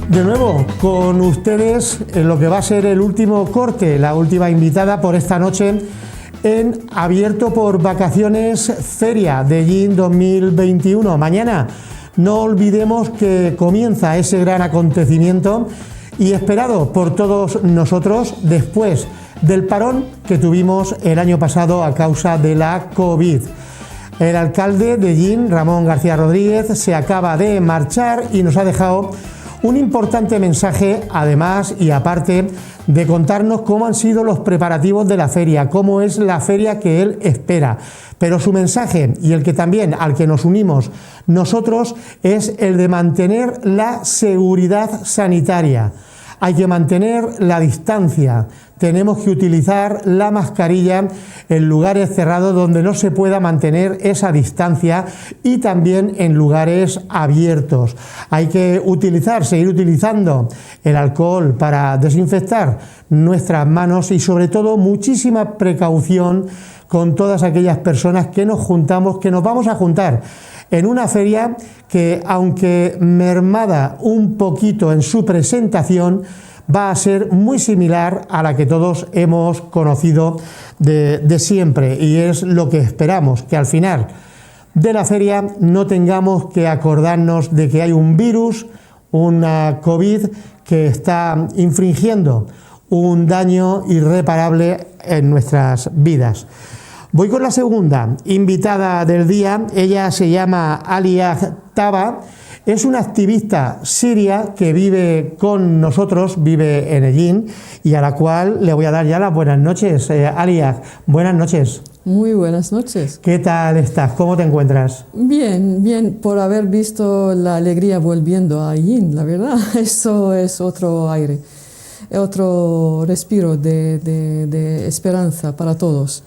De nuevo, con ustedes en lo que va a ser el último corte, la última invitada por esta noche en Abierto por Vacaciones Feria de Ellín 2021. Mañana no olvidemos que comienza ese gran acontecimiento y esperado por todos nosotros después del parón que tuvimos el año pasado a causa de la COVID. El alcalde de Ellín, Ramón García Rodríguez, se acaba de marchar y nos ha dejado un importante mensaje, además y aparte de contarnos cómo han sido los preparativos de la feria, cómo es la feria que él espera. Pero su mensaje, y el que también al que nos unimos nosotros, es el de mantener la seguridad sanitaria. Hay que mantener la distancia, tenemos que utilizar la mascarilla en lugares cerrados donde no se pueda mantener esa distancia y también en lugares abiertos. Hay que seguir utilizando el alcohol para desinfectar nuestras manos y sobre todo muchísima precaución con todas aquellas personas que nos vamos a juntar en una feria que, aunque mermada un poquito en su presentación, va a ser muy similar a la que todos hemos conocido de siempre, y es lo que esperamos, que al final de la feria no tengamos que acordarnos de que hay un virus, una COVID, que está infringiendo un daño irreparable en nuestras vidas. Voy con la segunda invitada del día. Ella se llama Aliah Taba, es una activista siria que vive con nosotros, vive en Ellín, y a la cual le voy a dar ya las buenas noches. Aliah, buenas noches. Muy buenas noches. ¿Qué tal estás? ¿Cómo te encuentras? Bien, bien, por haber visto la alegría volviendo a Ellín, la verdad. Eso es otro aire, otro respiro de esperanza para todos.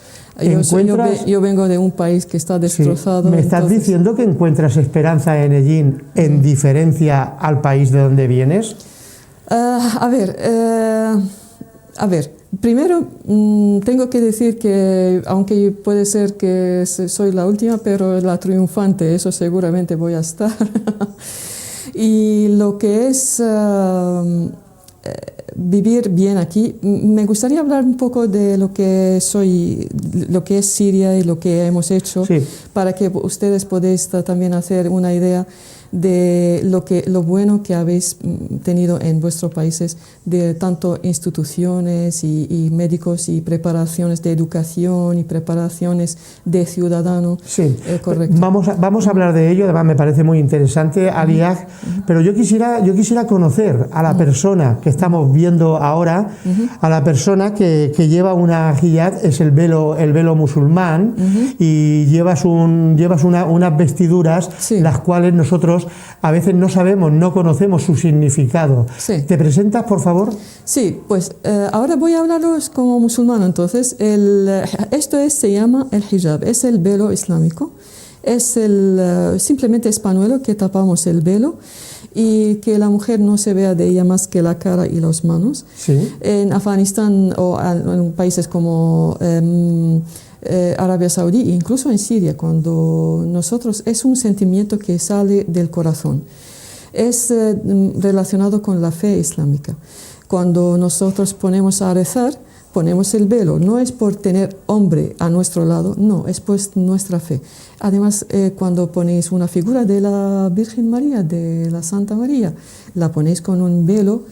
Yo vengo de un país que está destrozado. Sí. ¿Me estás diciendo que encuentras esperanza en Ellín en diferencia al país de donde vienes? A ver, primero tengo que decir que, aunque puede ser que soy la última, pero la triunfante, eso seguramente voy a estar. Y lo que es vivir bien aquí, me gustaría hablar un poco de lo que es Siria y lo que hemos hecho, sí, para que ustedes podáis también hacer una idea de lo bueno que habéis tenido en vuestros países, de tanto instituciones y médicos y preparaciones de educación y preparaciones de ciudadano. Sí, correcto. Vamos a hablar de ello, además me parece muy interesante, Aliah, pero yo quisiera conocer a la persona que estamos viendo ahora, a la persona que lleva una hijab, es el velo musulmán, y llevas unas vestiduras, sí, las cuales nosotros a veces no sabemos, no conocemos su significado. Sí. ¿Te presentas, por favor? Sí, pues ahora voy a hablaros como musulmán. Entonces, se llama el hijab, es el velo islámico, es simplemente es pañuelo que tapamos el velo y que la mujer no se vea de ella más que la cara y las manos. Sí. En Afganistán o en países como Arabia Saudí, incluso en Siria, cuando nosotros, es un sentimiento que sale del corazón, es relacionado con la fe islámica. Cuando nosotros ponemos a rezar, ponemos el velo, no es por tener hombre a nuestro lado, no, es pues nuestra fe. Además, cuando ponéis una figura de la Virgen María, de la Santa María, la ponéis con un velo.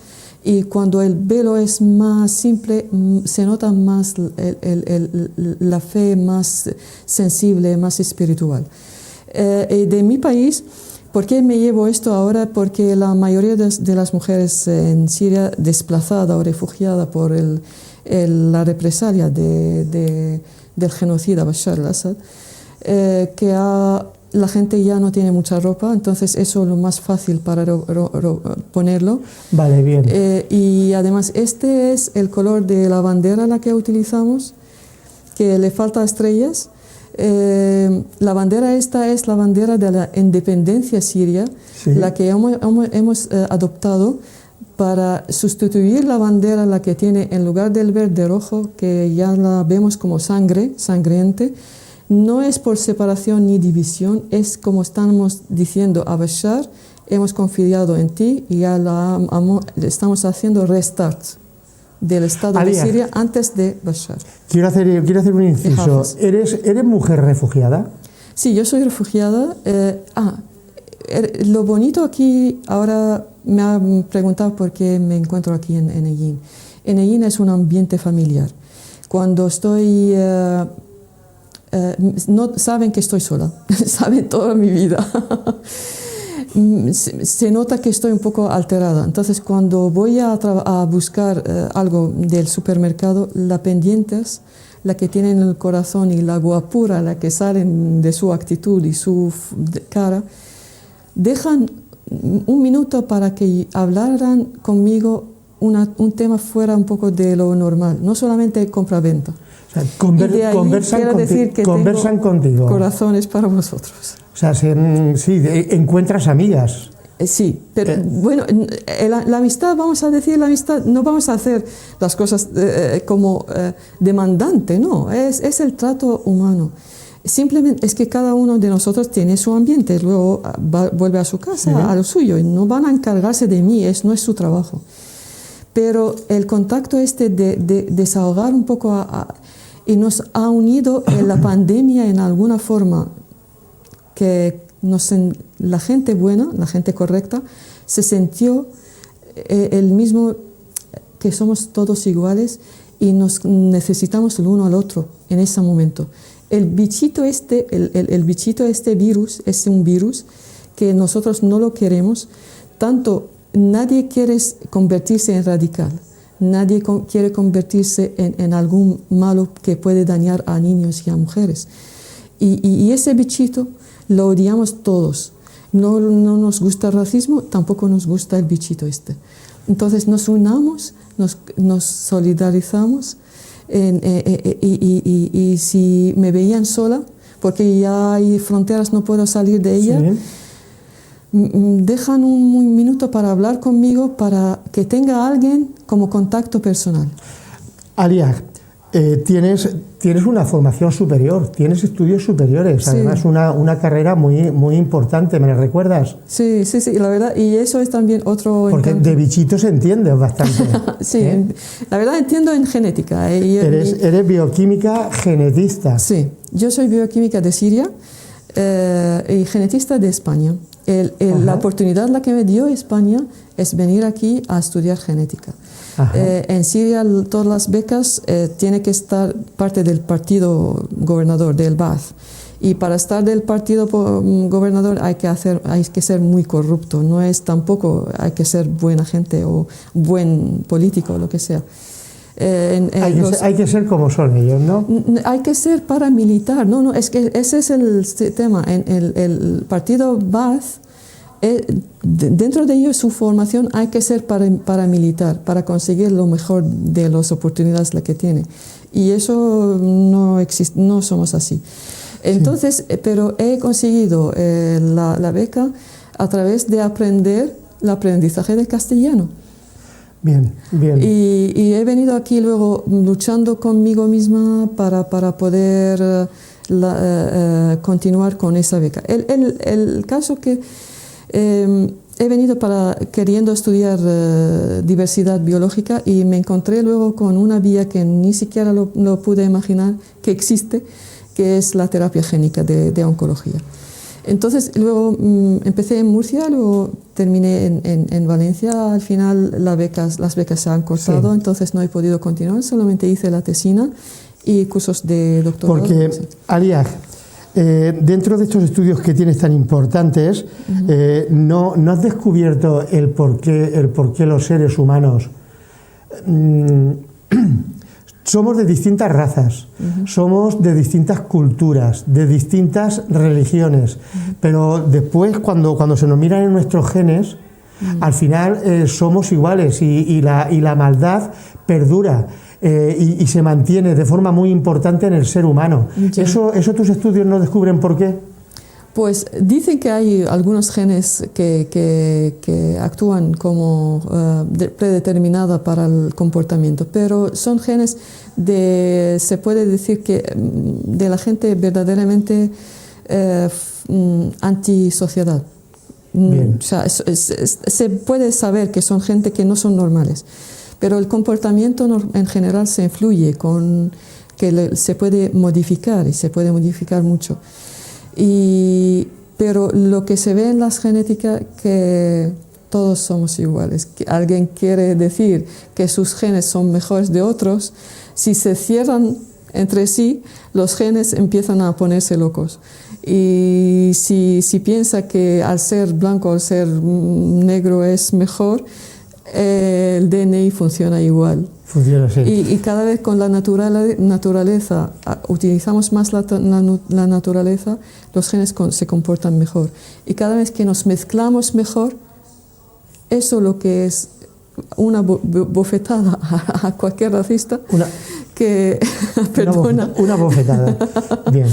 Y cuando el velo es más simple, se nota más la fe más sensible, más espiritual. De mi país, ¿por qué me llevo esto ahora? Porque la mayoría de las mujeres en Siria desplazadas o refugiadas por la represalia del genocida Bashar al-Assad, la gente ya no tiene mucha ropa, entonces eso es lo más fácil para ponerlo. Vale, bien. Y además este es el color de la bandera la que utilizamos, que le falta estrellas. La bandera esta es la bandera de la independencia siria, sí, la que hemos adoptado para sustituir la bandera, la que tiene en lugar del verde rojo, que ya la vemos como sangriente. No es por separación ni división, es como estamos diciendo a Bashar, hemos confiado en ti y ya estamos haciendo restart del Estado de Siria antes de Bashar. Quiero hacer un inciso. ¿Eres mujer refugiada? Sí, yo soy refugiada. Lo bonito aquí, ahora me han preguntado por qué me encuentro aquí en Negin. En Negin es un ambiente familiar. Cuando estoy... no saben que estoy sola, saben toda mi vida. Se nota que estoy un poco alterada. Entonces, cuando voy a buscar algo del supermercado, las pendientes, la que tienen el corazón y la guapura, la que salen de su actitud y su cara, dejan un minuto para que hablaran conmigo un tema fuera un poco de lo normal, no solamente compra-venta. O sea, conversan contigo. Corazones para vosotros. O sea, encuentras amigas. Sí, pero bueno, la amistad, vamos a decir, la amistad, no vamos a hacer las cosas como demandante, no, es el trato humano. Simplemente es que cada uno de nosotros tiene su ambiente, luego vuelve a su casa, a lo suyo, y no van a encargarse de mí, no es su trabajo. Pero el contacto de desahogar un poco y nos ha unido en la pandemia en alguna forma que la gente buena, la gente correcta, se sintió el mismo, que somos todos iguales y nos necesitamos el uno al otro en ese momento. El bichito virus es un virus que nosotros no lo queremos, tanto nadie quiere convertirse en radical, nadie quiere convertirse en algún malo que puede dañar a niños y a mujeres. Y ese bichito lo odiamos todos. No nos gusta el racismo, tampoco nos gusta el bichito este. Entonces nos unamos, nos solidarizamos y si me veían sola, porque ya hay fronteras, no puedo salir de ella, dejan un minuto para hablar conmigo, para que tenga alguien como contacto personal. Alia, tienes una formación superior, tienes estudios superiores, sí. Además una carrera muy importante, ¿me la recuerdas? Sí, la verdad, y eso es también otro... Porque encanto. De bichitos entiendes bastante. Sí, la verdad entiendo en genética. Eres bioquímica genetista. Sí, yo soy bioquímica de Siria y genetista de España. La oportunidad que me dio España es venir aquí a estudiar genética. En Siria todas las becas tienen que estar parte del partido gobernador, del Ba'ath. Y para estar del partido gobernador hay que ser muy corrupto, no es tampoco hay que ser buena gente o buen político o lo que sea. Hay que ser como son ellos, ¿no? Hay que ser paramilitar, no, es que ese es el tema. En el partido Ba'ath, dentro de ello su formación hay que ser paramilitar para conseguir lo mejor de las oportunidades que tiene. Y eso no existe, no somos así. Entonces, pero he conseguido la beca a través de aprender el aprendizaje del castellano. Bien. Y he venido aquí luego luchando conmigo misma para poder continuar con esa beca. El caso que he venido queriendo estudiar diversidad biológica y me encontré luego con una vía que ni siquiera lo pude imaginar que existe, que es la terapia génica de oncología. Entonces, luego empecé en Murcia, luego terminé en Valencia. Al final las becas se han cortado, entonces no he podido continuar, solamente hice la tesina y cursos de doctorado. Porque, Alia, dentro de estos estudios que tienes tan importantes, ¿no has descubierto el por qué los seres humanos somos de distintas razas, somos de distintas culturas, de distintas religiones, pero después cuando se nos miran en nuestros genes, al final somos iguales y la maldad perdura y se mantiene de forma muy importante en el ser humano? ¿Eso tus estudios no descubren por qué? Pues dicen que hay algunos genes que actúan como predeterminada para el comportamiento, pero son genes se puede decir que de la gente verdaderamente antisociedad. Bien. O sea, se puede saber que son gente que no son normales, pero el comportamiento en general se influye con que se puede modificar y se puede modificar mucho. Pero lo que se ve en las genéticas que todos somos iguales. Que alguien quiere decir que sus genes son mejores de otros, si se cierran entre sí, los genes empiezan a ponerse locos. Y si piensa que al ser blanco o al ser negro es mejor, el DNI funciona igual. Funciona así. Y cada vez con la naturaleza, utilizamos más la naturaleza, los genes se comportan mejor. Y cada vez que nos mezclamos mejor, eso lo que es una bofetada a cualquier racista, perdona. Una bofetada. Bien.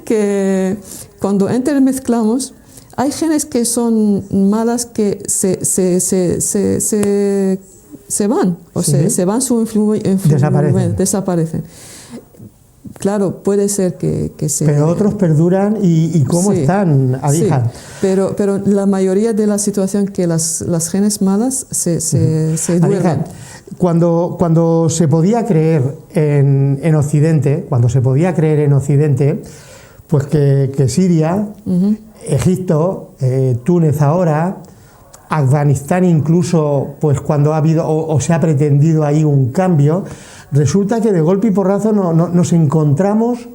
Que cuando intermezclamos, hay genes que son malas que se van, o Sí. se van su desaparecen. Claro, puede ser que se... Pero otros perduran y ¿cómo Sí, están, Adija? sí, pero la mayoría de la situación que las genes malas se duermen. Adija, cuando se podía creer en Occidente, pues que Siria, Egipto, Túnez ahora, Afganistán incluso, pues cuando ha habido o se ha pretendido ahí un cambio, resulta que de golpe y porrazo nos encontramos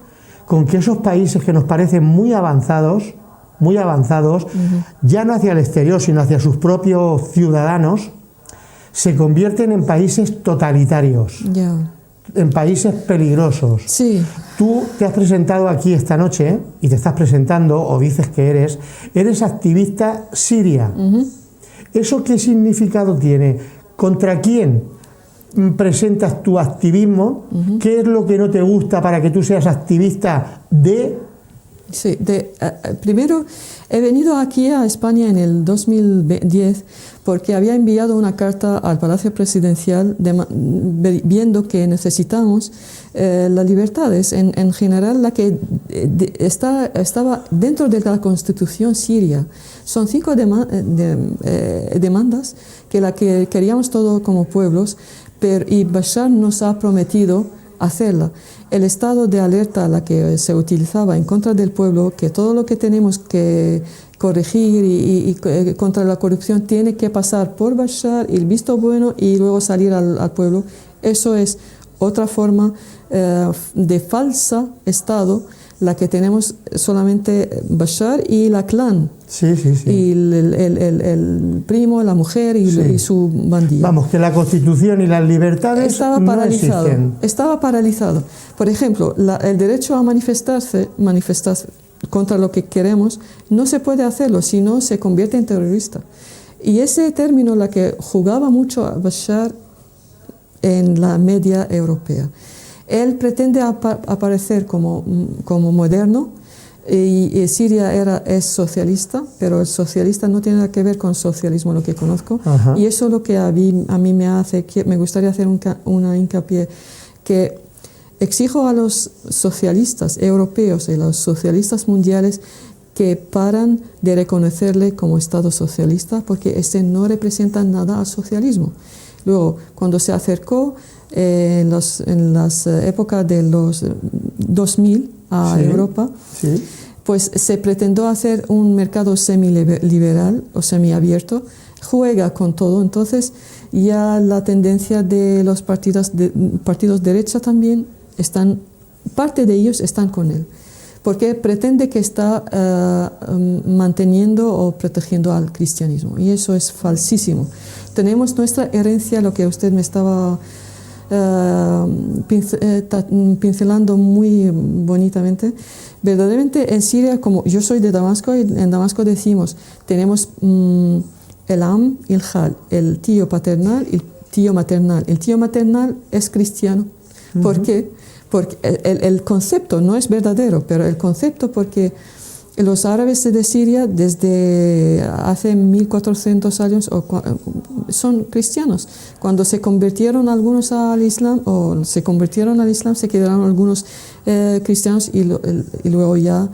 con que esos países que nos parecen muy avanzados, ya no hacia el exterior, sino hacia sus propios ciudadanos, se convierten en países totalitarios, en países peligrosos. Sí. Tú te has presentado aquí esta noche y te estás presentando, o dices que eres activista siria. ¿Eso qué significado tiene? ¿Contra quién presentas tu activismo? ¿Qué es lo que no te gusta para que tú seas activista de...? Sí, primero he venido aquí a España en el 2010 porque había enviado una carta al Palacio Presidencial viendo que necesitamos las libertades, en general la que estaba dentro de la Constitución siria. Son 5 demandas que queríamos todos como pueblos, y Bashar nos ha prometido hacerla. El estado de alerta la que se utilizaba en contra del pueblo, que todo lo que tenemos que corregir y contra la corrupción tiene que pasar por Bashar, el visto bueno y luego salir al pueblo, eso es otra forma de falsa estado, la que tenemos solamente Bashar y la clan. Sí. Y el primo, la mujer y su bandilla. Vamos, que la Constitución y las libertades no existen. Estaba paralizado. Por ejemplo, el derecho a manifestarse contra lo que queremos, no se puede hacerlo, si no se convierte en terrorista. Y ese término la que jugaba mucho a Bashar en la media europea. Él pretende aparecer como moderno, y Siria es socialista, pero el socialista no tiene nada que ver con socialismo, lo que conozco. Y eso es lo que a mí me gustaría hacer una hincapié, que exijo a los socialistas europeos y a los socialistas mundiales que paran de reconocerle como Estado socialista, porque ese no representa nada al socialismo. Luego, cuando se acercó en las épocas de los 2000 a Europa, pues se pretendió hacer un mercado semiliberal o semiabierto, juega con todo. Entonces ya la tendencia de los partidos derecha también parte de ellos están con él, porque pretende que está manteniendo o protegiendo al cristianismo, y eso es falsísimo. Tenemos nuestra herencia, lo que usted me estaba pincelando muy bonitamente. Verdaderamente en Siria, como yo soy de Damasco, y en Damasco decimos, tenemos el am y el jal, el tío paternal y el tío maternal. El tío maternal es cristiano. ¿Por qué? Porque el concepto no es verdadero, pero el concepto, porque los árabes de Siria desde hace 1400 años son cristianos. Cuando se convirtieron algunos al Islam, se quedaron algunos cristianos y luego ya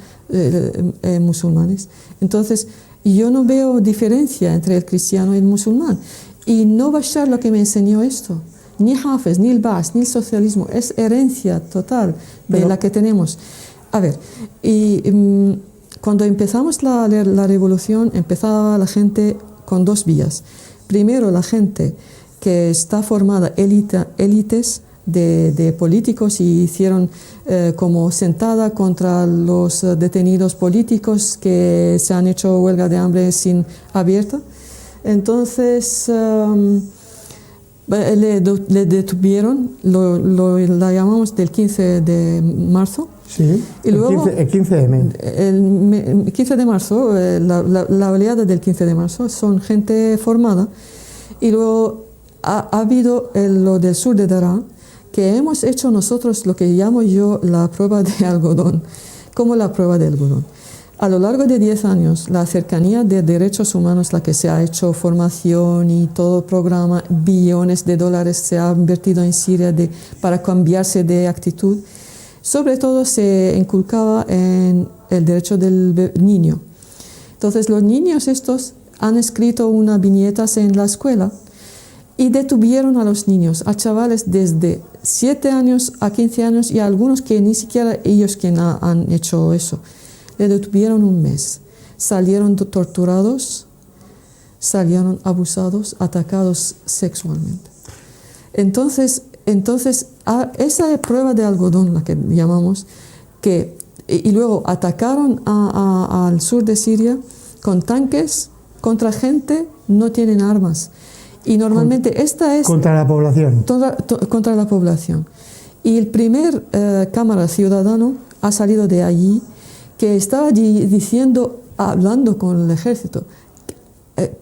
musulmanes. Entonces, Y yo no veo diferencia entre el cristiano y el musulmán. Y no Bashar lo que me enseñó esto. Ni Hafez, ni el Baas, ni el socialismo. Es herencia total de la que tenemos. A ver, cuando empezamos la revolución, empezaba la gente con dos vías. Primero, la gente que está formada, élites de políticos, y hicieron como sentada contra los detenidos políticos que se han hecho huelga de hambre sin abierta. Entonces le detuvieron, la llamamos del 15 de marzo. Sí, y luego, el 15 de mes. El 15 de marzo, la oleada del 15 de marzo, son gente formada. Y luego ha habido lo del sur de Daraa, que hemos hecho nosotros lo que llamo yo la prueba de algodón. ¿Cómo la prueba de algodón? A lo largo de 10 años, la cercanía de derechos humanos, la que se ha hecho formación y todo programa, billones de dólares se ha invertido en Siria para cambiarse de actitud, sobre todo se inculcaba en el derecho del niño. Entonces los niños estos han escrito unas viñetas en la escuela y detuvieron a los niños, a chavales desde 7 años a 15 años y a algunos que ni siquiera ellos quien han hecho eso. Le detuvieron un mes. Salieron torturados, salieron abusados, atacados sexualmente. Entonces esa es prueba de algodón, la que llamamos, y luego atacaron al sur de Siria con tanques contra gente, no tienen armas. Y normalmente esta es... Contra la población. Contra la población. Y el primer cámara ciudadano ha salido de allí, que estaba allí diciendo, hablando con el ejército,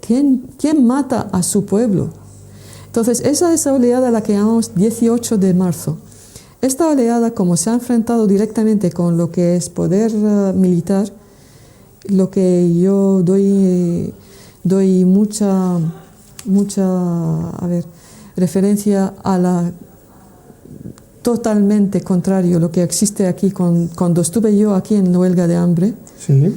¿quién mata a su pueblo? Entonces, esa oleada a la que llamamos 18 de marzo. Esta oleada, como se ha enfrentado directamente con lo que es poder militar, lo que yo doy mucha referencia a la totalmente contrario lo que existe aquí. Cuando estuve yo aquí en huelga de hambre. Sí.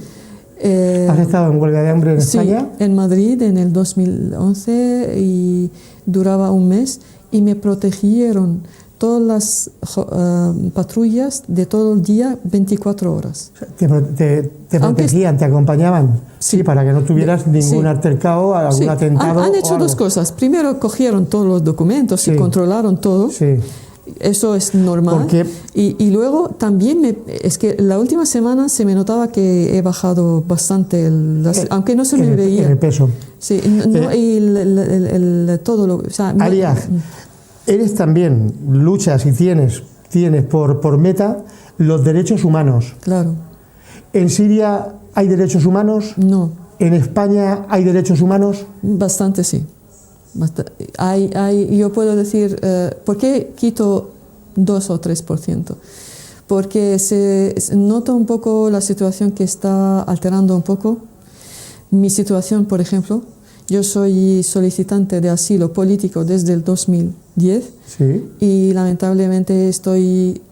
¿Has estado en huelga de hambre en España? Sí, en Madrid en el 2011 y duraba un mes y me protegieron todas las patrullas de todo el día, 24 horas. ¿Te protegían, te acompañaban? Sí, para que no tuvieras ningún altercado, algún atentado. Han hecho dos cosas. Primero cogieron todos los documentos y controlaron todo. Sí. Eso es normal. Y luego también es que la última semana se me notaba que he bajado bastante, aunque no se me veía. El peso. Sí, todo lo... O sea, Alia, eres también, luchas y tienes por meta los derechos humanos. Claro. ¿En Siria hay derechos humanos? No. ¿En España hay derechos humanos? Bastante, sí. Yo puedo decir, ¿por qué quito 2 o 3%? Porque se nota un poco la situación que está alterando un poco. Mi situación, por ejemplo, yo soy solicitante de asilo político desde el 2010 sí. Y lamentablemente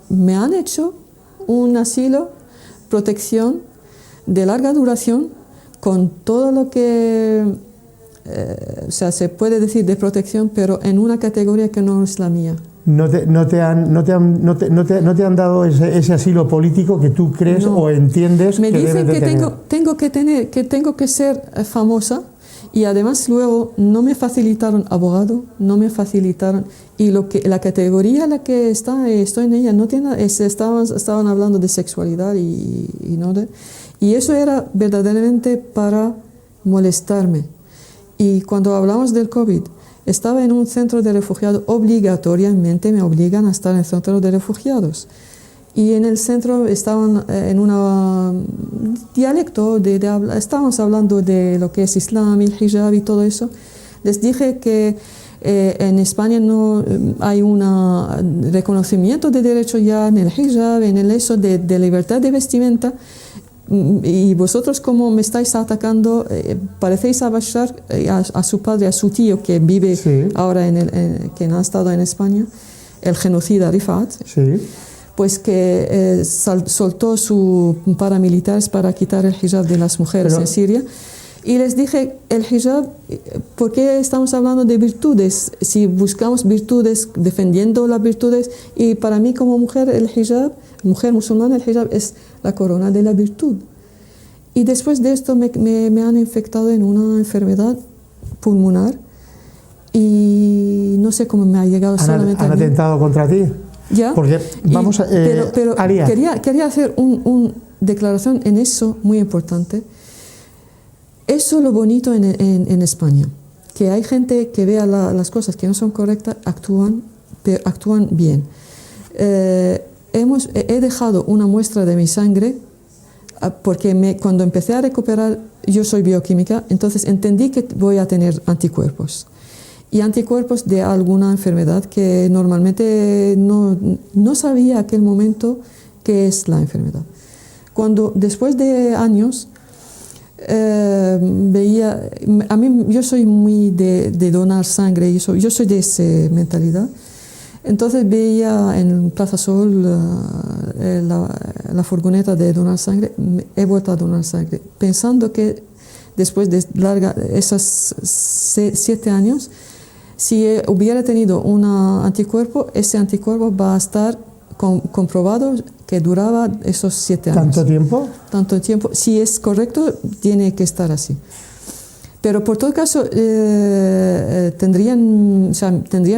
me han hecho un asilo, protección de larga duración, con todo lo que... o sea, se puede decir de protección, pero en una categoría que no es la mía. ¿No te han dado ese asilo político que tú crees o entiendes que debes de tener? Me dicen que tengo que ser famosa, y además luego no me facilitaron abogado, no me facilitaron, y la categoría en la que estoy en ella no tiene, estaban hablando de sexualidad y eso era verdaderamente para molestarme. Y cuando hablamos del COVID, estaba en un centro de refugiados, obligatoriamente me obligan a estar en el centro de refugiados. Y en el centro estaban en un dialecto de habla, estábamos hablando de lo que es Islam, el hijab y todo eso. Les dije que en España no hay un reconocimiento de derecho ya en el hijab, en el eso de libertad de vestimenta. Y vosotros, como me estáis atacando, parecéis a Bashar, a su padre, a su tío que vive ahora que no ha estado en España, el genocida Rifat, pues que soltó sus paramilitares para quitar el hijab de las mujeres en Siria. Y les dije, el hijab, ¿por qué estamos hablando de virtudes? Si buscamos virtudes, defendiendo las virtudes, y para mí como mujer, el hijab, mujer musulmana, el hijab es la corona de la virtud. Y después de esto me han infectado en una enfermedad pulmonar y no sé cómo me ha llegado solamente ¿Han a mí. atentado contra ti? ¿Ya? Porque vamos a... pero Alia. quería hacer una declaración en eso muy importante. Eso es lo bonito en España, que hay gente que vea las cosas que no son correctas, actúan bien. He dejado una muestra de mi sangre porque cuando empecé a recuperar, yo soy bioquímica, entonces entendí que voy a tener anticuerpos. Y anticuerpos de alguna enfermedad que normalmente no sabía en aquel momento qué es la enfermedad. Cuando después de años veía, a mí yo soy muy de donar sangre, yo soy de esa mentalidad. Entonces veía en Plaza Sol la furgoneta de donar sangre, he vuelto a donar sangre, pensando que después de esos 7 años, si hubiera tenido un anticuerpo, ese anticuerpo va a estar comprobado que duraba esos 7 años. ¿Tanto tiempo? Tanto tiempo. Si es correcto, tiene que estar así. Pero por todo caso, tendrían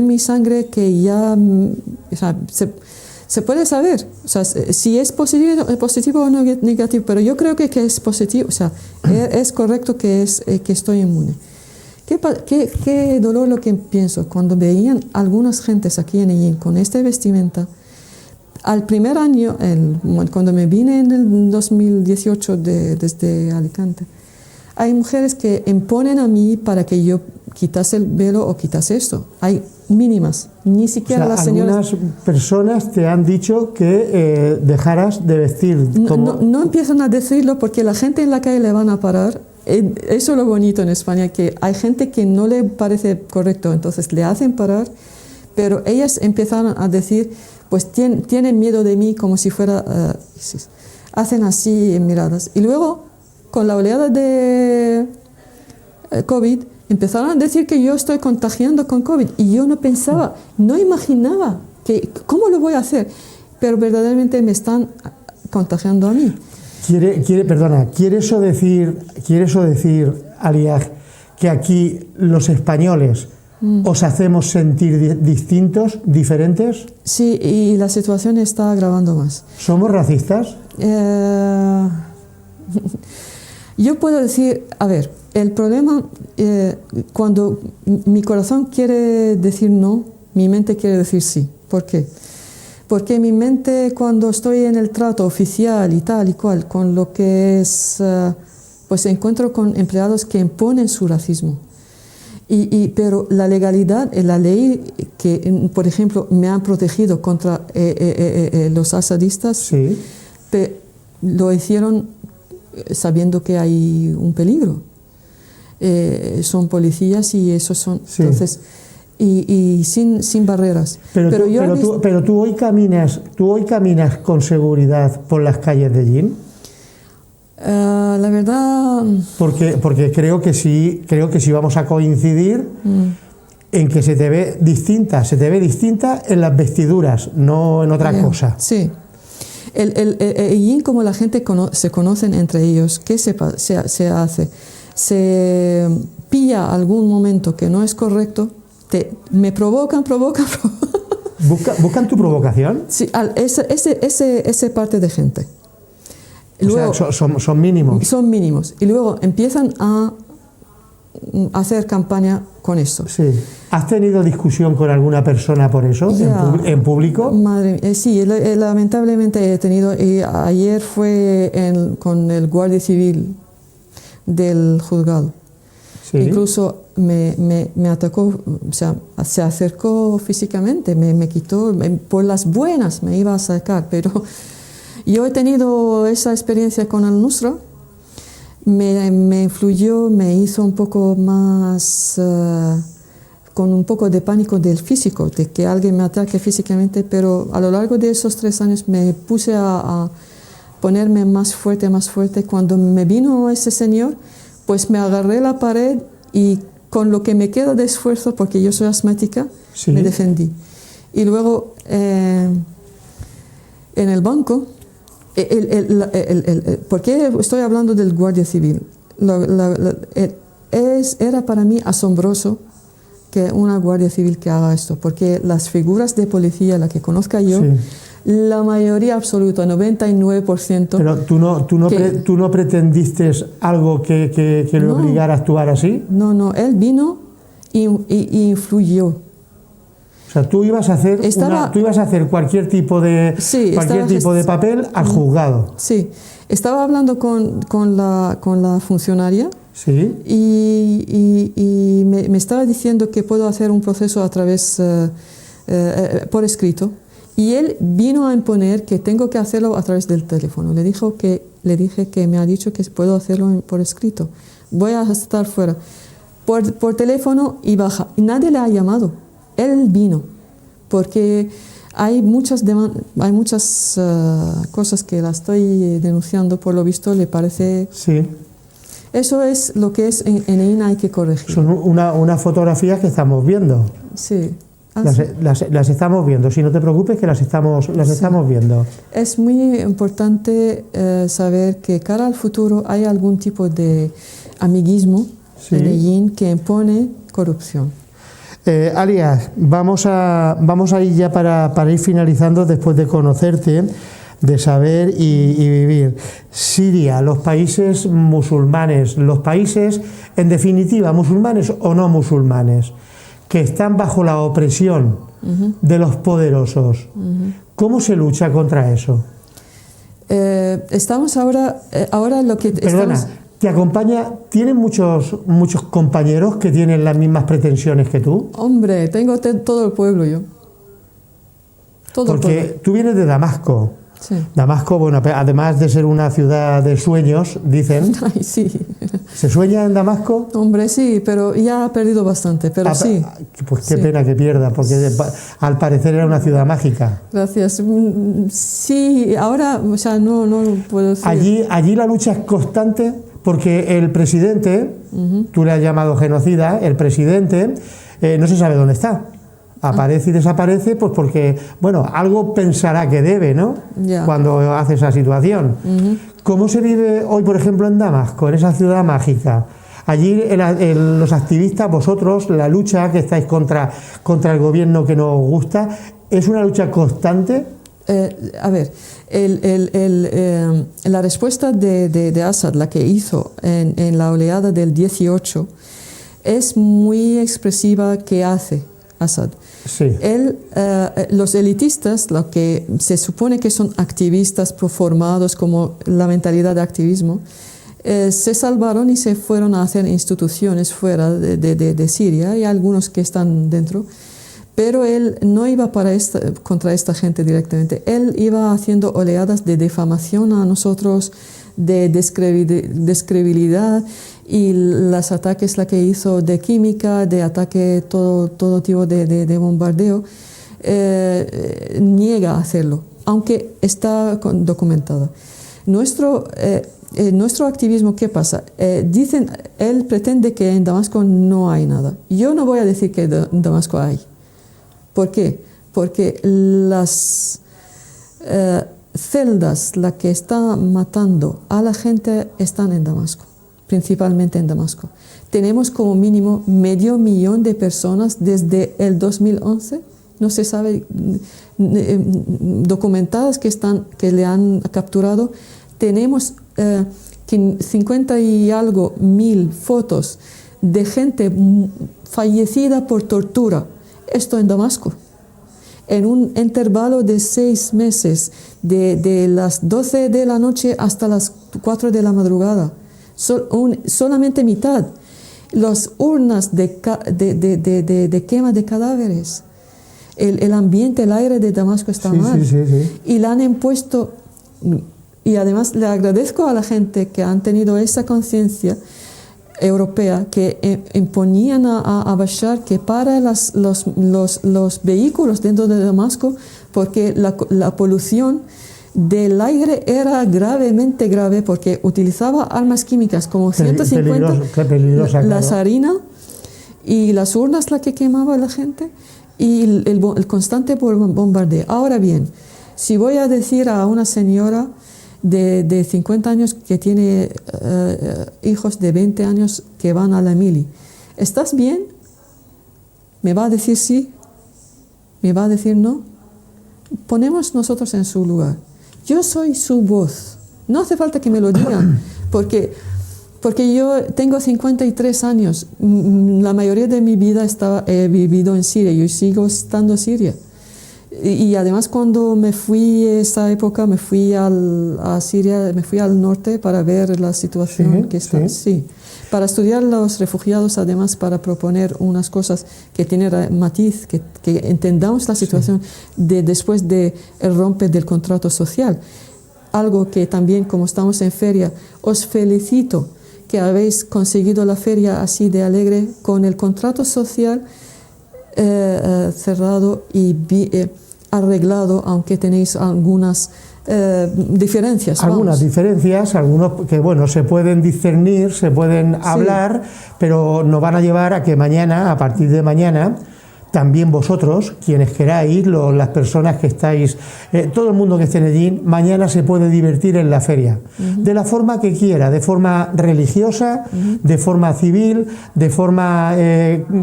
mi sangre que ya se puede saber, o sea, si es positivo o negativo, pero yo creo que es positivo, o sea, es correcto que estoy inmune. ¿Qué dolor lo que pienso? Cuando veían algunas gentes aquí en Hellín con esta vestimenta, al primer año, cuando me vine en el 2018 desde Alicante, hay mujeres que imponen a mí para que yo quitase el velo o quitase esto. Hay mínimas, ni siquiera las señoras... Algunas personas te han dicho que dejaras de vestir. No empiezan a decirlo porque la gente en la calle le van a parar. Eso es lo bonito en España, que hay gente que no le parece correcto, entonces le hacen parar, pero ellas empiezan a decir, pues tienen miedo de mí como si fuera... hacen así miradas. Y luego, con la oleada de COVID, empezaron a decir que yo estoy contagiando con COVID. Y yo no pensaba, no imaginaba cómo lo voy a hacer. Pero verdaderamente me están contagiando a mí. ¿Quiere eso decir, Alia, que aquí los españoles os hacemos sentir distintos, diferentes? Sí, y la situación está agravando más. ¿Somos racistas? Yo puedo decir, a ver, el problema, cuando mi corazón quiere decir no, mi mente quiere decir sí. ¿Por qué? Porque mi mente, cuando estoy en el trato oficial y tal y cual, con lo que es, pues encuentro con empleados que imponen su racismo. Pero la legalidad, la ley que, por ejemplo, me han protegido contra los asadistas, sí, lo hicieron sabiendo que hay un peligro. Son policías y esos son... Sí. Entonces, y sin barreras. Pero tú hoy caminas con seguridad por las calles de Hellín. La verdad... Porque creo que sí vamos a coincidir en que se te ve distinta en las vestiduras, no en otra cosa. Sí. Hellín, como la gente se conocen entre ellos, ¿qué se hace? Se pilla algún momento que no es correcto, me provocan. ¿Buscan tu provocación? Sí, esa parte de gente. Luego, o sea, son mínimos. Son mínimos. Y luego empiezan a hacer campaña con eso. Sí. ¿Has tenido discusión con alguna persona por eso, en público? Madre, sí, lamentablemente he tenido. Y ayer fue con el guardia civil del juzgado. Sí. Incluso me atacó, o sea, se acercó físicamente, me quitó, por las buenas me iba a sacar, pero yo he tenido esa experiencia con Al-Nusra. Me influyó, me hizo un poco más, con un poco de pánico del físico, de que alguien me ataque físicamente, pero a lo largo de esos 3 años me puse a ponerme más fuerte. Cuando me vino ese señor, pues me agarré la pared y con lo que me queda de esfuerzo, porque yo soy asmática, Sí. me defendí. Y luego en el banco, ¿por qué estoy hablando del guardia civil? Era para mí asombroso que una guardia civil que haga esto, porque las figuras de policía, la que conozca yo, Sí. la mayoría absoluta, 99%. Pero tú no pretendiste algo que le No. obligara a actuar así. No, él vino y influyó. O sea, tú ibas a hacer cualquier tipo de Sí, de papel al juzgado. Sí, estaba hablando con la funcionaria Sí. y me estaba diciendo que puedo hacer un proceso a través por escrito. Y él vino a imponer que tengo que hacerlo a través del teléfono. Le dije que me ha dicho que puedo hacerlo por escrito. Voy a estar fuera. Por teléfono y baja. Y nadie le ha llamado. Él vino. Porque hay muchas cosas que la estoy denunciando. Por lo visto le parece... Sí. Eso es lo que es en INA hay que corregir. Son unas fotografías que estamos viendo. Sí. Las estamos viendo. Si no te preocupes que las estamos viendo. Es muy importante saber que cara al futuro hay algún tipo de amiguismo Sí. en Medellín que impone corrupción. Alias, vamos a ir ya para ir finalizando después de conocerte, de saber y vivir. Siria, los países musulmanes, los países, en definitiva, musulmanes o no musulmanes, que están bajo la opresión de los poderosos. ¿Cómo se lucha contra eso? Estamos ahora lo que... Perdona, ¿te acompaña? ¿Tienes muchos compañeros que tienen las mismas pretensiones que tú? Hombre, tengo todo el pueblo yo. Todo el Porque pueblo. tú vienes de Damasco. Sí. Damasco, bueno, además de ser una ciudad de sueños, dicen. Ay, sí. ¿Se sueña en Damasco? Hombre, sí, pero ya ha perdido bastante, pero sí. Pues qué Sí. pena que pierda, porque al parecer era una ciudad mágica. Gracias. Sí, ahora, o sea, no puedo decir. Allí la lucha es constante porque el presidente, tú le has llamado genocida, el presidente no se sabe dónde está. Aparece y desaparece, pues porque, bueno, algo pensará que debe, ¿no? Ya. Cuando hace esa situación. ¿Cómo se vive hoy, por ejemplo, en Damasco, en esa ciudad mágica? Allí los activistas, vosotros, la lucha que estáis contra el gobierno que no os gusta, ¿es una lucha constante? A ver, la respuesta de Assad, la que hizo en la oleada del 18, es muy expresiva que hace Assad. Sí. Los elitistas, lo que se supone que son activistas formados como la mentalidad de activismo, se salvaron y se fueron a hacer instituciones fuera de Siria, y algunos que están dentro, pero él no iba contra esta gente directamente. Él iba haciendo oleadas de difamación a nosotros, de descredibilidad, y los ataques la que hizo de química, de ataque todo tipo de bombardeo, niega a hacerlo, aunque está documentado. Nuestro activismo, ¿qué pasa? Él pretende que en Damasco no hay nada. Yo no voy a decir que en Damasco hay. ¿Por qué? Porque las celdas, la que está matando a la gente, están en Damasco, principalmente en Damasco. Tenemos como mínimo 500.000 de personas desde el 2011, no se sabe, documentadas que le han capturado. Tenemos 50 y algo mil fotos de gente fallecida por tortura. Esto en Damasco. En un intervalo de 6 meses, de las 12 de la noche hasta las 4 de la madrugada. Solamente mitad. Las urnas de quema de cadáveres. El ambiente, el aire de Damasco está mal. Sí. Y la han impuesto. Y además le agradezco a la gente que han tenido esa conciencia europea, que imponían a Bashar que para los vehículos dentro de Damasco, porque la polución del aire era gravemente grave porque utilizaba armas químicas como 150, peligrosa, la claro. sarina y las urnas la que quemaba la gente y el constante bombardeo. Ahora bien, si voy a decir a una señora de 50 años que tiene hijos de 20 años que van a la mili, ¿estás bien? ¿Me va a decir sí? ¿Me va a decir no? Ponemos nosotros en su lugar. Yo soy su voz. No hace falta que me lo digan, porque yo tengo 53 años. La mayoría de mi vida he vivido en Siria. Yo sigo estando en Siria. Y además cuando me fui esa época, me fui a Siria, me fui al norte para ver la situación que está. Sí. Para estudiar los refugiados, además para proponer unas cosas que tienen matiz, que entendamos la situación después del rompe del contrato social. Algo que también, como estamos en feria, os felicito que habéis conseguido la feria así de alegre, con el contrato social cerrado y arreglado, aunque tenéis algunas diferencias. Algunas diferencias, algunos que bueno, se pueden discernir, se pueden hablar, pero nos van a llevar a que mañana, a partir de mañana, también vosotros, quienes queráis, las personas que estáis, todo el mundo que esté en allí, mañana se puede divertir en la feria, de la forma que quiera, de forma religiosa, de forma civil, de forma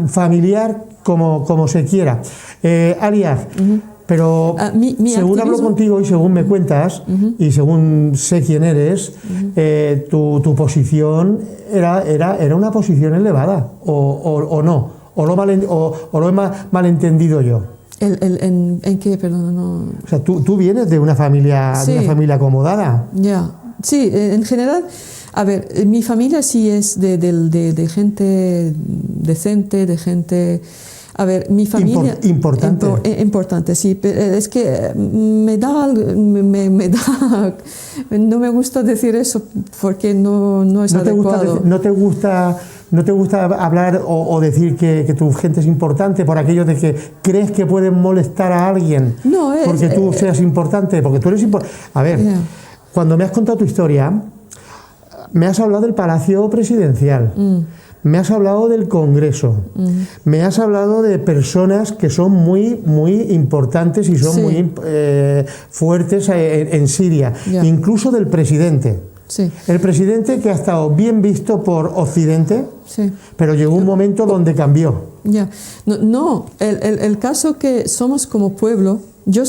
familiar, como se quiera. Alias, pero según hablo contigo y según me cuentas y según sé quién eres, tu posición era una posición elevada, o no, o lo he malentendido yo. ¿En qué? Perdón, no. O sea, tú vienes de una familia, acomodada. Ya, sí, en general. A ver, mi familia sí es de gente decente, de gente... A ver, mi familia... Importante. Importante, sí. Pero es que me da... No me gusta decir eso porque no es adecuado. ¿No te gusta hablar o decir que tu gente es importante por aquello de que crees que pueden molestar a alguien porque tú seas importante? Porque tú eres importante. A ver, cuando me has contado tu historia, me has hablado del Palacio Presidencial. Me has hablado del Congreso, me has hablado de personas que son muy, muy importantes y son muy fuertes en Siria, incluso del presidente. El presidente que ha estado bien visto por Occidente, pero llegó un momento donde cambió. El caso que somos como pueblo, yo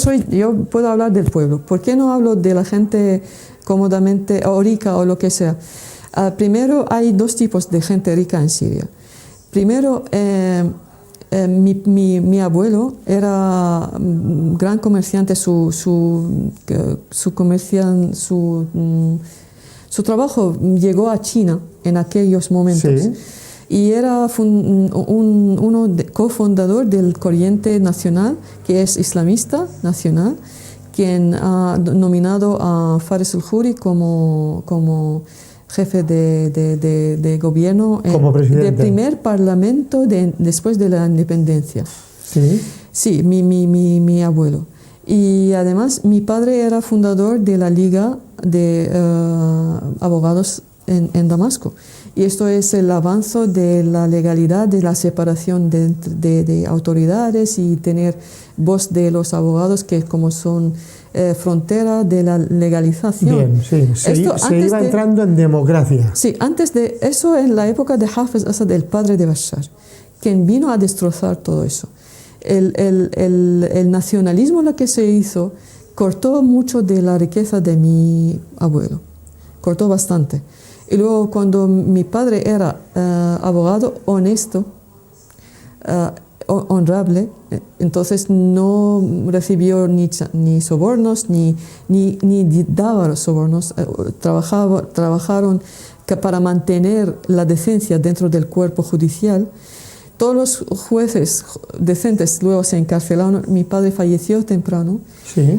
puedo hablar del pueblo. ¿Por qué no hablo de la gente cómodamente o rica o lo que sea? Primero, hay dos tipos de gente rica en Siria. Primero, mi abuelo era gran comerciante, su trabajo llegó a China en aquellos momentos. Y era cofundador del Corriente Nacional, que es islamista nacional, quien ha nominado a Fares el-Juri como jefe de gobierno del primer parlamento después de la independencia. Sí, mi abuelo. Y además mi padre era fundador de la Liga de Abogados en Damasco. Y esto es el avance de la legalidad, de la separación de autoridades y tener voz de los abogados que como son frontera de la legalización. Bien, sí. Se iba entrando en democracia. Sí, antes de eso, en la época de Hafez Assad, el padre de Bashar, quien vino a destrozar todo eso. El nacionalismo lo que se hizo cortó mucho de la riqueza de mi abuelo, cortó bastante. Y luego cuando mi padre era abogado honesto, honrable, entonces no recibió ni sobornos ni daba sobornos. Trabajaron para mantener la decencia dentro del cuerpo judicial. Todos los jueces decentes luego se encarcelaron. Mi padre falleció temprano.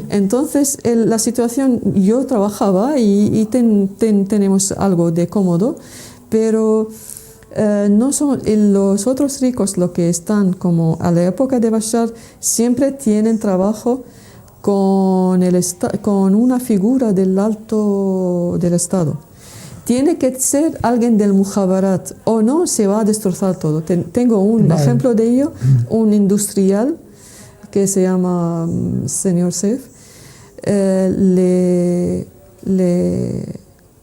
Entonces la situación, yo trabajaba y tenemos algo de cómodo, pero no son los otros ricos los que están como a la época de Bashar, siempre tienen trabajo con una figura del alto del Estado. Tiene que ser alguien del Mujabarat, o no se va a destrozar todo. Tengo un ejemplo de ello, un industrial que se llama señor Seif, le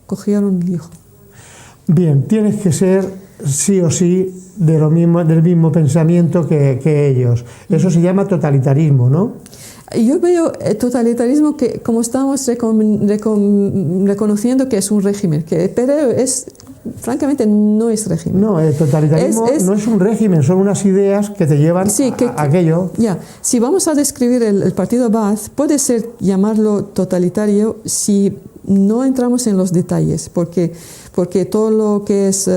cogieron el hijo. Bien, tienes que ser sí o sí del mismo pensamiento que ellos. Eso se llama totalitarismo, ¿no? Yo veo el totalitarismo que, como estamos reconociendo que es un régimen, pero francamente no es régimen. No, el totalitarismo no es un régimen, son unas ideas que te llevan a aquello. Ya, si vamos a describir el partido Baath, puede ser llamarlo totalitario si no entramos en los detalles, porque todo lo que es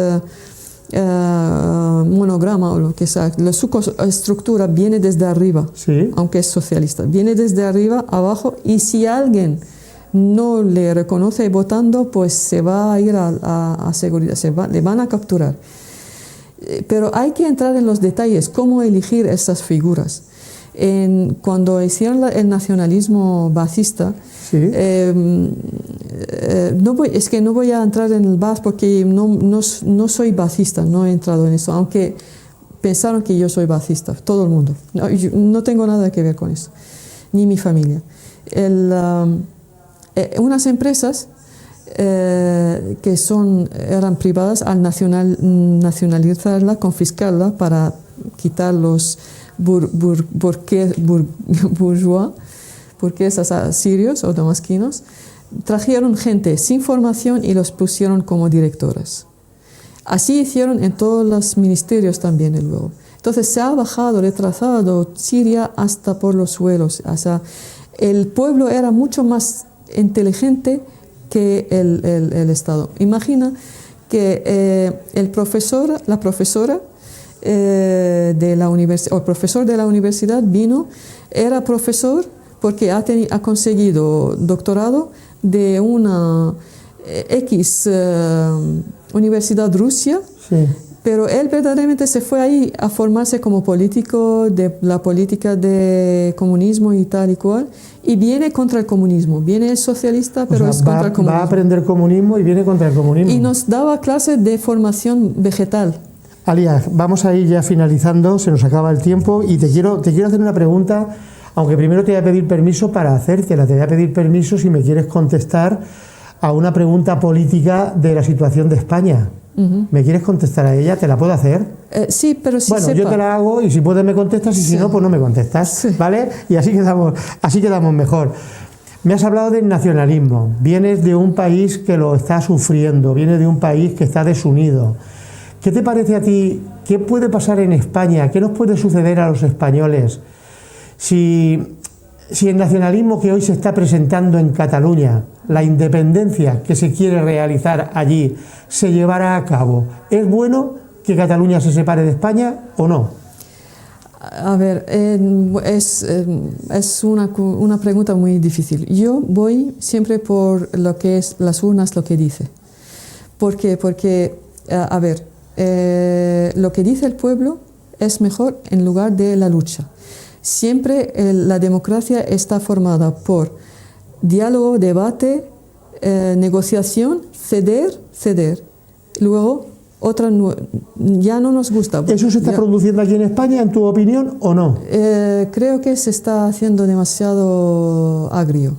monograma o lo que sea, su estructura viene desde arriba, sí, aunque es socialista, viene desde arriba abajo, y si alguien no le reconoce votando, pues se va a ir a seguridad, le van a capturar. Pero hay que entrar en los detalles, cómo elegir esas figuras. Cuando hicieron el nacionalismo baathista, sí, no voy a entrar en el Baath porque no soy baathista, no he entrado en eso, aunque pensaron que yo soy baathista, todo el mundo. Yo no tengo nada que ver con eso, ni mi familia. Unas empresas que eran privadas, al nacionalizarla, confiscarla para quitar los burgueses sirios o damasquinos, trajeron gente sin formación y los pusieron como directoras. Así hicieron en todos los ministerios también luego. Entonces se ha bajado, retrasado Siria hasta por los suelos. O sea, el pueblo era mucho más inteligente que el Estado. Imagina que la profesora de la universidad, o el profesor de la universidad era profesor porque ha conseguido doctorado de una universidad rusa, sí, pero él verdaderamente se fue ahí a formarse como político de la política de comunismo y tal y cual, y viene contra el comunismo, viene el socialista, pero es contra el comunismo. Va a aprender comunismo y viene contra el comunismo. Y nos daba clases de formación vegetal. Alia, vamos a ir ya finalizando, se nos acaba el tiempo y te quiero hacer una pregunta, aunque primero te voy a pedir permiso para hacértela, te voy a pedir permiso si me quieres contestar a una pregunta política de la situación de España. ¿Me quieres contestar a ella? ¿Te la puedo hacer? Sí, pero si bueno, yo te la hago y si puedes me contestas y si no, pues no me contestas, ¿vale? Y así quedamos mejor. Me has hablado del nacionalismo, vienes de un país que lo está sufriendo, vienes de un país que está desunido. ¿Qué te parece a ti? ¿Qué puede pasar en España? ¿Qué nos puede suceder a los españoles si el nacionalismo que hoy se está presentando en Cataluña, la independencia que se quiere realizar allí, se llevará a cabo? ¿Es bueno que Cataluña se separe de España o no? A ver, es una pregunta muy difícil. Yo voy siempre por lo que es las urnas, lo que dice. ¿Por qué? Porque, a ver, lo que dice el pueblo es mejor en lugar de la lucha. Siempre la democracia está formada por diálogo, debate, negociación, ceder. Luego, ya no nos gusta. ¿Eso se está produciendo aquí en España, en tu opinión, o no? Creo que se está haciendo demasiado agrio.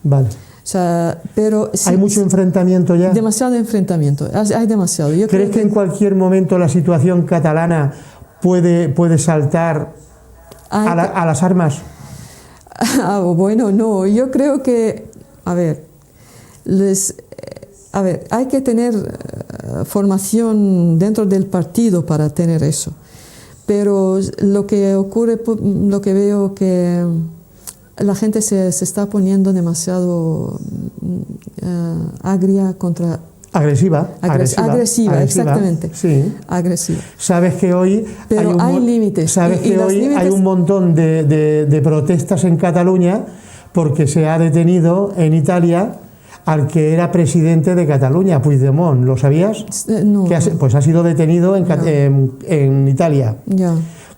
Vale. O sea, pero ¿Hay mucho enfrentamiento ya? Demasiado enfrentamiento, hay demasiado. ¿Crees que en cualquier momento la situación catalana puede saltar a las armas? Bueno, no, yo creo que, a ver, hay que tener formación dentro del partido para tener eso. Pero lo que ocurre, lo que veo que la gente se está poniendo demasiado agria contra... Agresiva, exactamente. Sí. Agresiva. Sabes que hoy hay límites. Sabes que hoy hay un montón de protestas en Cataluña porque se ha detenido en Italia al que era presidente de Cataluña, Puigdemont. ¿Lo sabías? No. Pues ha sido detenido en Italia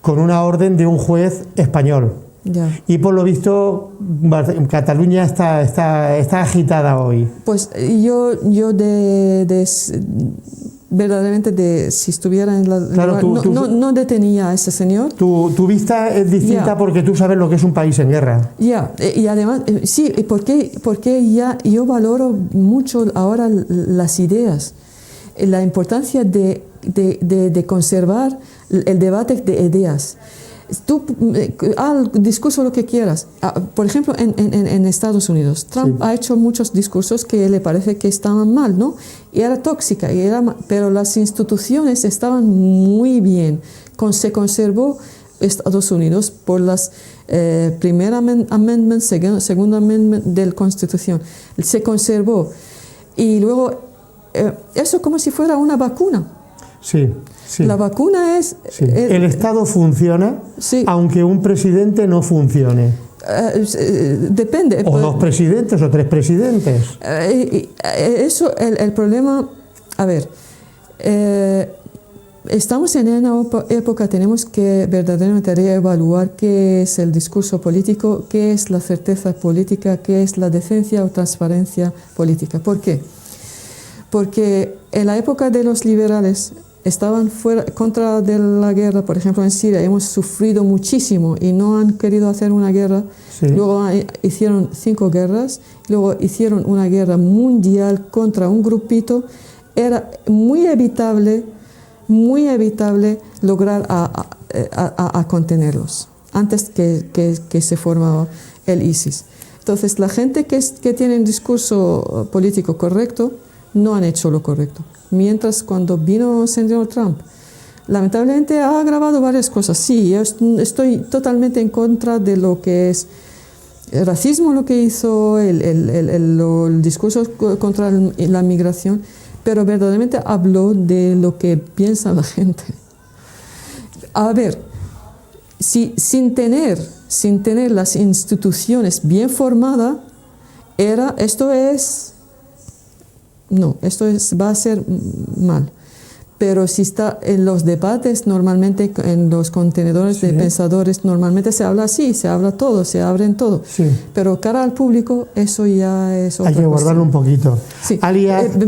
con una orden de un juez español. Ya. Y por lo visto, Cataluña está agitada hoy. Pues yo verdaderamente, si estuviera en la Claro, lugar, no detenía a ese señor. Tu vista es distinta Ya. porque tú sabes lo que es un país en guerra. Ya, y además, sí, porque ya yo valoro mucho ahora las ideas, la importancia de conservar el debate de ideas. Tú haz el discurso lo que quieras. Por ejemplo, en Estados Unidos, Trump ha hecho muchos discursos que le parece que estaban mal, ¿no? Y era tóxica, pero las instituciones estaban muy bien. Se conservó Estados Unidos por las primer amendment, segundo amendment de la Constitución. Se conservó. Y luego, eso como si fuera una vacuna. Sí. Sí. La vacuna es... Sí. El Estado funciona, sí, aunque un presidente no funcione. Depende. O dos presidentes o tres presidentes. Eso, el problema... A ver, estamos en una época, tenemos que verdaderamente reevaluar qué es el discurso político, qué es la certeza política, qué es la decencia o transparencia política. ¿Por qué? Porque en la época de los liberales estaban contra de la guerra, por ejemplo en Siria, hemos sufrido muchísimo y no han querido hacer una guerra. Sí. Luego hicieron 5 guerras, luego hicieron una guerra mundial contra un grupito. Era muy evitable lograr a contenerlos antes que se formaba el ISIS. Entonces la gente que tiene un discurso político correcto no han hecho lo correcto. Mientras cuando vino el señor Trump, lamentablemente ha agravado varias cosas. Sí, yo estoy totalmente en contra de lo que es el racismo, lo que hizo, el discurso contra la migración, pero verdaderamente habló de lo que piensa la gente. A ver, sin tener las instituciones bien formadas, esto va a ser mal. Pero si está en los debates, normalmente en los contenedores de pensadores, normalmente se habla así, se habla todo, se abren todo. Sí. Pero cara al público, eso ya es otra cosa. Hay que guardarlo un poquito. Sí.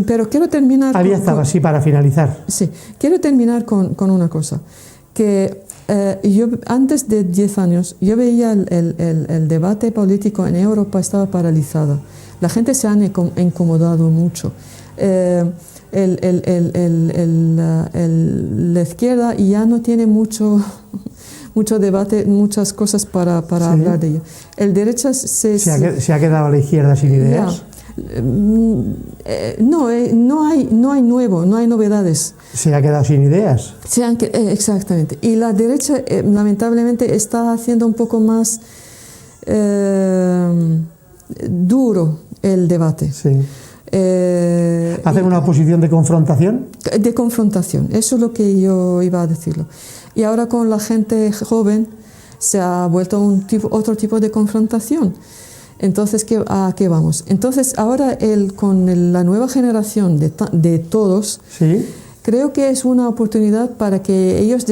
Pero quiero terminar... estaba así para finalizar. Sí, quiero terminar con una cosa. Que yo antes de 10 años, yo veía el debate político en Europa estaba paralizado. La gente se ha incomodado mucho. La izquierda ya no tiene mucho debate, muchas cosas para hablar de ello. El derecha se ha quedado la izquierda sin ideas. No hay novedades. Se ha quedado sin ideas. Exactamente. Y la derecha lamentablemente está haciendo un poco más duro el debate. Sí. ¿Hacen una oposición de confrontación? De confrontación, eso es lo que yo iba a decirlo. Y ahora con la gente joven se ha vuelto otro tipo de confrontación. Entonces, ¿a qué vamos? Entonces, ahora con la nueva generación de todos, ¿sí? Creo que es una oportunidad para que ellos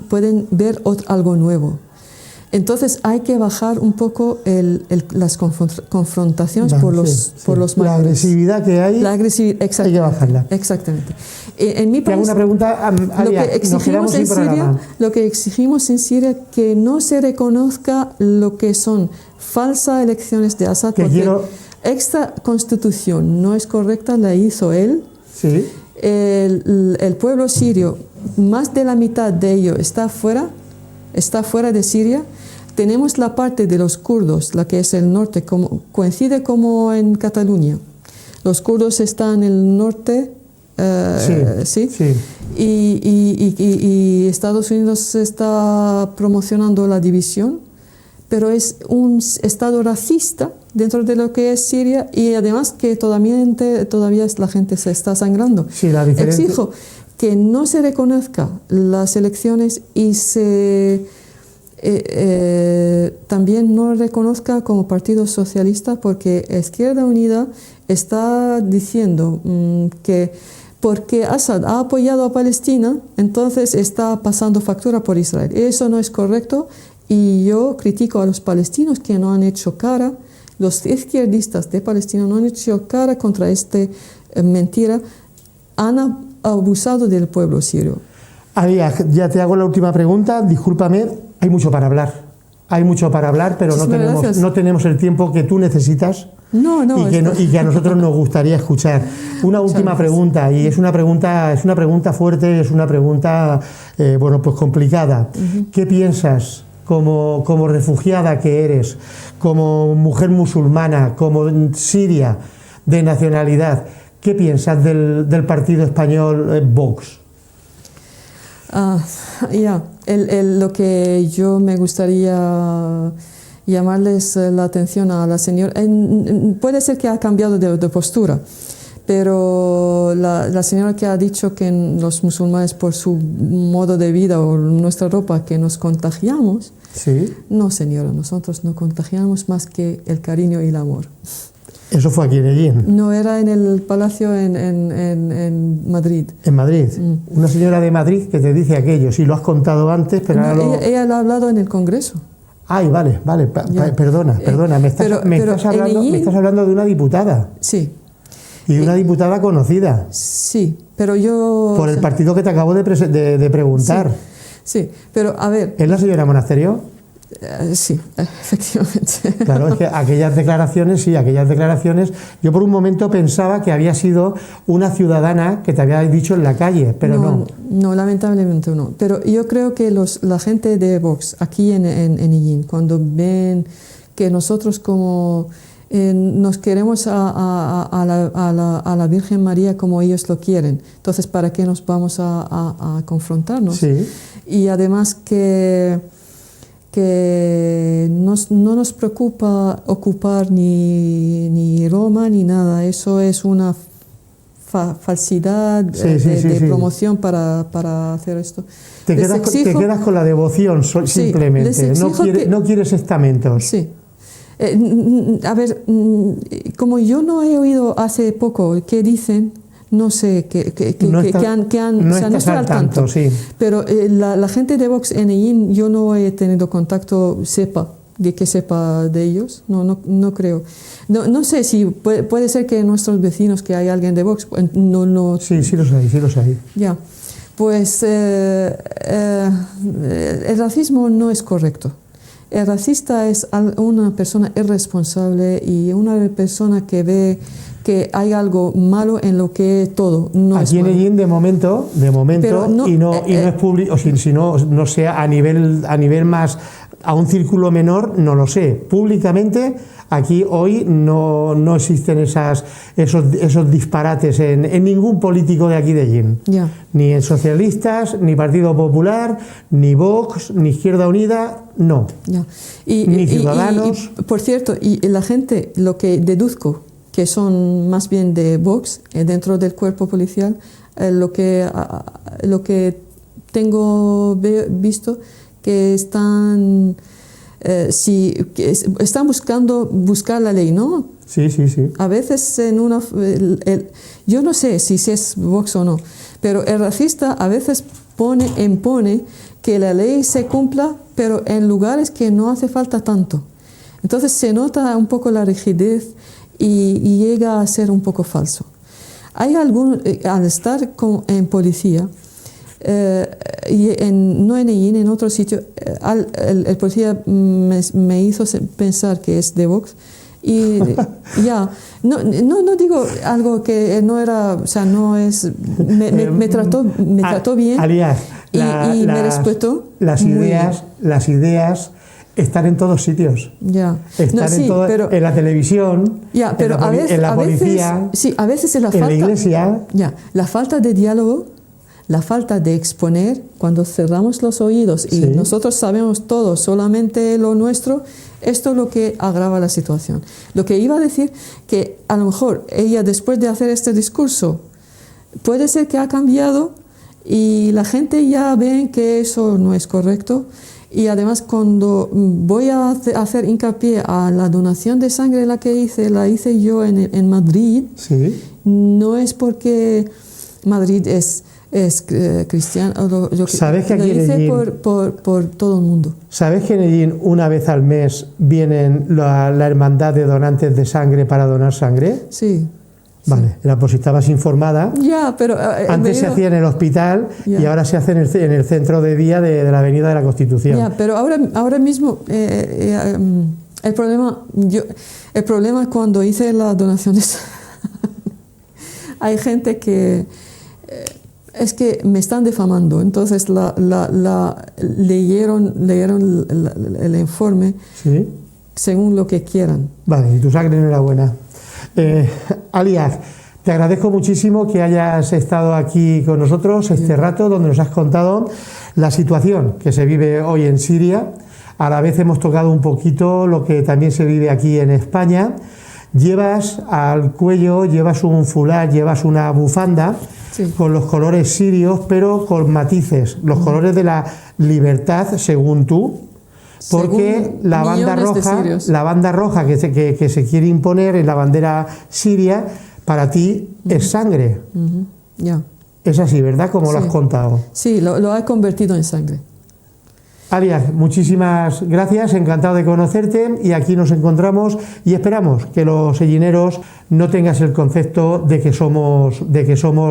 pueden ver algo nuevo. Entonces hay que bajar un poco las confrontaciones por los mayores. La agresividad que hay, hay que bajarla. Exactamente. En mi país, te hago una pregunta, Alia, lo que exigimos en Siria que no se reconozca lo que son falsas elecciones de Assad, porque esta constitución no es correcta, la hizo él. Sí. El pueblo sirio, más de la mitad de ello está fuera de Siria. Tenemos la parte de los kurdos, la que es el norte, coincide como en Cataluña. Los kurdos están en el norte, ¿sí? Y Estados Unidos está promocionando la división, pero es un estado racista dentro de lo que es Siria y además que todavía la gente se está sangrando. Sí, la diferencia. Exijo que no se reconozca las elecciones y también no reconozca como Partido Socialista, porque Izquierda Unida está diciendo que porque Assad ha apoyado a Palestina, entonces está pasando factura por Israel. Eso no es correcto Y yo critico a los palestinos que no han hecho cara, los izquierdistas de Palestina no han hecho cara contra esta mentira, han abusado del pueblo sirio. Alias, ya te hago la última pregunta, discúlpame, hay mucho para hablar. Hay mucho para hablar, pero no tenemos el tiempo que tú necesitas y que a nosotros nos gustaría escuchar. Una última pregunta, y es una pregunta fuerte, es una pregunta bueno, pues complicada. ¿Qué piensas como refugiada que eres, como mujer musulmana, como siria de nacionalidad? ¿Qué piensas del partido español Vox? Lo que yo me gustaría llamarles la atención a la señora, puede ser que ha cambiado de postura, pero la señora que ha dicho que los musulmanes por su modo de vida o nuestra ropa que nos contagiamos, ¿sí? No señora, nosotros no contagiamos más que el cariño y el amor. ¿Eso fue aquí en Ellín? No, era en el palacio en Madrid. ¿En Madrid? Una señora de Madrid que te dice aquello, si lo has contado antes, pero ahora ella lo ha hablado en el Congreso. Ay, vale, perdona, me estás hablando de una diputada. Sí. Y de una diputada conocida. Sí, pero yo... Por el partido que te acabo de preguntar. Sí, pero a ver... ¿Es la señora Monasterio? Sí, efectivamente. Claro, es que aquellas declaraciones, yo por un momento pensaba que había sido una ciudadana que te había dicho en la calle, pero no. No, lamentablemente no. Pero yo creo que la gente de Vox aquí en Ellín, cuando ven que nosotros como nos queremos a la Virgen María como ellos lo quieren, entonces ¿para qué nos vamos a confrontarnos? Sí. Y además que no nos preocupa ocupar ni Roma ni nada, eso es una falsidad de promoción para hacer esto. Te quedas con la devoción simplemente, no quieres estamentos. Sí. A ver, como yo no he oído hace poco qué dicen, no sé, no estoy al tanto, sí. Pero la gente de Vox en Ellín, yo no he tenido contacto, sepa de ellos, no creo. No sé si puede ser que nuestros vecinos, que hay alguien de Vox, no. Sí, los hay. Ya, pues el racismo no es correcto. El racista es una persona irresponsable y una persona que ve que hay algo malo en lo que todo no es malo. Aquí en Ellín de momento no, y no es público, si no sea a nivel más, a un círculo menor, no lo sé. Públicamente aquí hoy no existen esos disparates en ningún político de aquí de Ellín. Ya. Ni en socialistas, ni Partido Popular, ni Vox, ni Izquierda Unida, no. Ya. Ni Ciudadanos. Y, por cierto, y la gente, lo que deduzco, que son más bien de Vox, dentro del cuerpo policial, lo que tengo visto, que están buscar la ley, ¿no? Sí. A veces yo no sé si es Vox o no, pero el racista a veces impone que la ley se cumpla, pero en lugares que no hace falta tanto. Entonces se nota un poco la rigidez y llega a ser un poco falso. Hay al estar en policía, no en Ellín, en otro sitio, el policía me hizo pensar que es de Vox y ya, no digo algo que no era, o sea, no es, me trató bien. Alias, y me respetó. Las ideas están en todos sitios. Ya. En la televisión, pero en la policía, a veces es en la iglesia. La falta de diálogo, la falta de exponer, cuando cerramos los oídos y nosotros sabemos todo, solamente lo nuestro, esto es lo que agrava la situación. Lo que iba a decir, que a lo mejor ella después de hacer este discurso, puede ser que ha cambiado y la gente ya ve que eso no es correcto. Y además cuando voy a hacer hincapié a la donación de sangre la hice yo en Madrid, no es porque Madrid es es cristiano. ¿Sabes que lo aquí en hice Ellín, por todo el mundo. ¿sabes que en Ellín una vez al mes vienen la hermandad de donantes de sangre para donar sangre? Sí. Vale, era por si estabas informada. Ya, pero Antes se hacía en el hospital y ahora se hace en el centro de día de la Avenida de la Constitución. Ya, pero ahora mismo el problema cuando hice las donaciones hay gente que es que me están difamando, entonces leyeron el informe, ¿Sí? según lo que quieran. Vale, y tu sangre no era buena. Alias, te agradezco muchísimo que hayas estado aquí con nosotros este rato, donde nos has contado la situación que se vive hoy en Siria. A la vez hemos tocado un poquito lo que también se vive aquí en España. Llevas al cuello, llevas un fular, llevas una bufanda, sí, con los colores sirios, pero con matices, los colores de la libertad, según tú, porque la banda roja que se quiere imponer en la bandera siria, para ti es sangre. Yeah. Es así, ¿verdad? Como lo has contado. Sí, lo ha convertido en sangre. Alias, muchísimas gracias, encantado de conocerte, y aquí nos encontramos y esperamos que los ellineros no tengas el concepto de que somos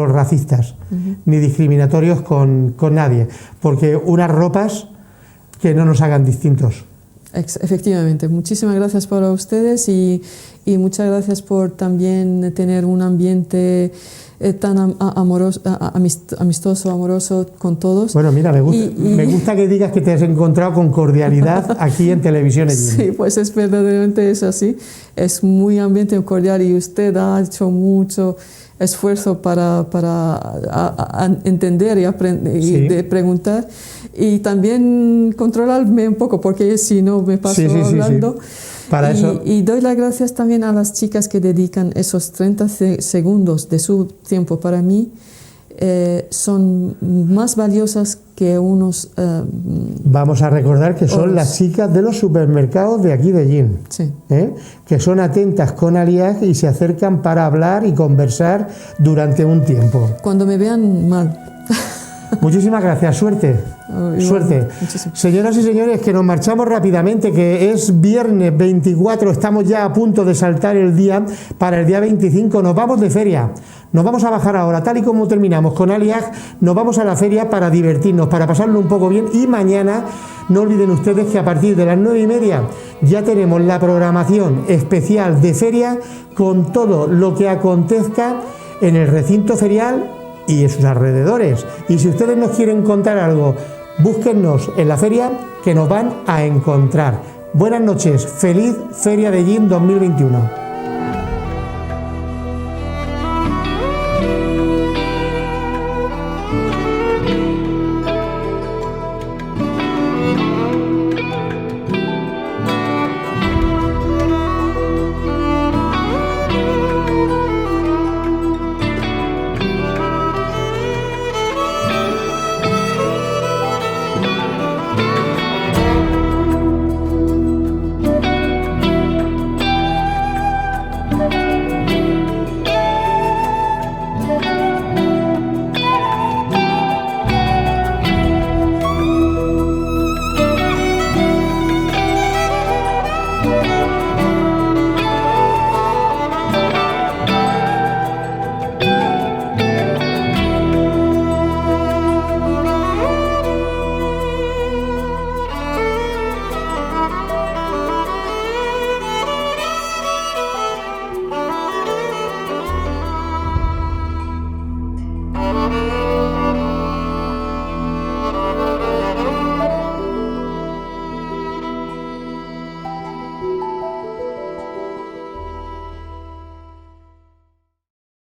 racistas ni discriminatorios con nadie, porque unas ropas que no nos hagan distintos. Efectivamente, muchísimas gracias para ustedes y muchas gracias por también tener un ambiente tan amistoso, amoroso con todos. Bueno, mira, me gusta que digas que te has encontrado con cordialidad aquí en Televisión Ellín. Sí, pues verdaderamente es así. Es muy ambiente cordial y usted ha hecho mucho esfuerzo para entender y aprender y de preguntar y también controlarme un poco, porque si no me paso hablando. Para eso. Y doy las gracias también a las chicas que dedican esos 30 segundos de su tiempo para mí. Son más valiosas que unos... Vamos a recordar que son las chicas de los supermercados de aquí de Ellín, sí, que son atentas con Alias y se acercan para hablar y conversar durante un tiempo. Cuando me vean mal. Muchísimas gracias, suerte. Suerte. Señoras y señores, que nos marchamos rápidamente, que es viernes 24, estamos ya a punto de saltar el día para el día 25, nos vamos de feria. Nos vamos a bajar ahora, tal y como terminamos con Alias, nos vamos a la feria para divertirnos, para pasarlo un poco bien, y mañana no olviden ustedes que a partir de las 9:30 ya tenemos la programación especial de feria con todo lo que acontezca en el recinto ferial y en sus alrededores. Y si ustedes nos quieren contar algo, búsquennos en la feria, que nos van a encontrar. Buenas noches, feliz Feria de Ellín 2021.